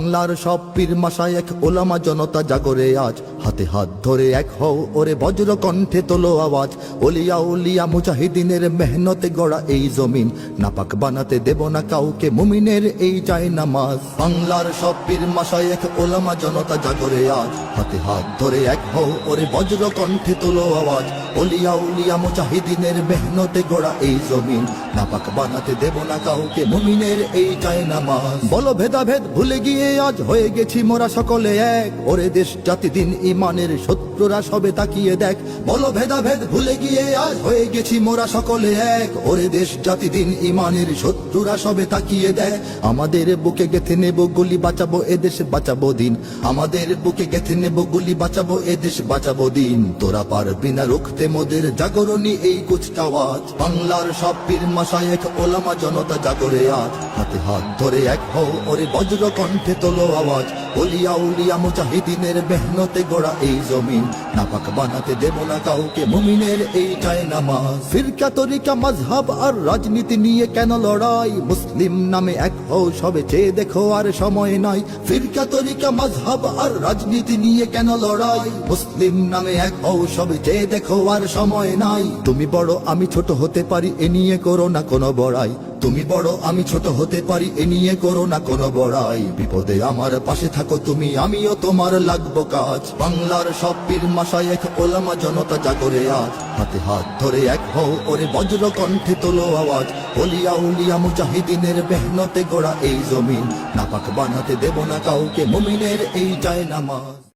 বাংলার সব পীর মাশায়েখ ওলামা জনতা জাগরে আজ, হাতে হাত ধরে এক হও ওরে বজ্র কণ্ঠে তোলো আওয়াজ। ওলিয়া উলিয়া মুজাহিদিনের মেহনতে গড়া এই জমিন, নাপাক বানাতে দেব না কাউকে মুমিনের এই চাই নামাজ। বাংলার সব পীর মাশায়েখ ওলামা জনতা জাগরে আজ, হাতে হাত ধরে এক হও ওরে বজ্র কণ্ঠে তোলো আওয়াজ। ওলিয়া উলিয়া মুজাহিদিনের মেহনতে গড়া এই জমিন, নাপাক বানাতে দেব না কাউকে মুমিনের এই চাই নামাজ। বলো ভেদাভেদ ভুলে গিয়ে আজ হয়ে গেছি মোরা সকলে এক, ওরে দেশ জাতি দিন ইমানের শত্রুরা সবে তাকিয়ে দেখ। বলো ভেদাভেদ ভুলে গিয়ে আজ হয়ে গেছি মোরা সকলে এক, ওরে দেশ জাতি দিন ইমানের শত্রুরা সবে তাকিয়ে দেখ। আমাদের বুকে গেথে নেব গুলি, বাঁচাবো এদেশ বাঁচাবো দিন। আমাদের বুকে গেথে নেব গুলি, বাঁচাবো এদেশ বাঁচাবো দিন। তোরা পারবি না রুখতে মোদের জাগরণী এই কুচকাওয়াজ। বাংলার সব পীর মাশায়েখ ওলামা জনতা জাগরে আজ, হাতে হাত ধরে এক হও ওরে বজ্র কণ্ঠে তোলো আওয়াজ। ওলিয়া উলিয়া মুজাহিদিনের মেহনতে গড়া এই জমিন, নাপাক বানাতে দেব না কাউকে মুমিনের এই চাই নামাজ। ফিরকা তরিকা মাযহাব আর রাজনীতি নিয়ে কেন লড়াই, মুসলিম নামে এক হও সবে চেয়ে দেখো আর সময় নাই। ফিরকা তরিকা মাযহাব আর রাজনীতি নিয়ে কেন লড়াই, মুসলিম নামে এক হও সবে চেয়ে দেখো আর সময় নাই। তুমি বড় আমি ছোট হতে পারি এ নিয়ে করো না কোনো বড়াই, তুমি বড় আমি ছোট হতে পারি এ নিয়ে করো না কোনো বড়াই। বিপদে আমার পাশে থাকো তুমি, আমিও তোমার লাগবো কাজ। বাংলার সব পীর মাশায়েখ ওলামা জনতা জাগরে আজ, হাতে হাত ধরে এক হও ওরে বজ্র কণ্ঠে তোলো আওয়াজ। ওলিয়া উলিয়া মুজাহিদিনের মেহনতে গড়া এই জমিন, নাপাক বানাতে দেব না কাউকে মুমিনের এই চাই নামাজ।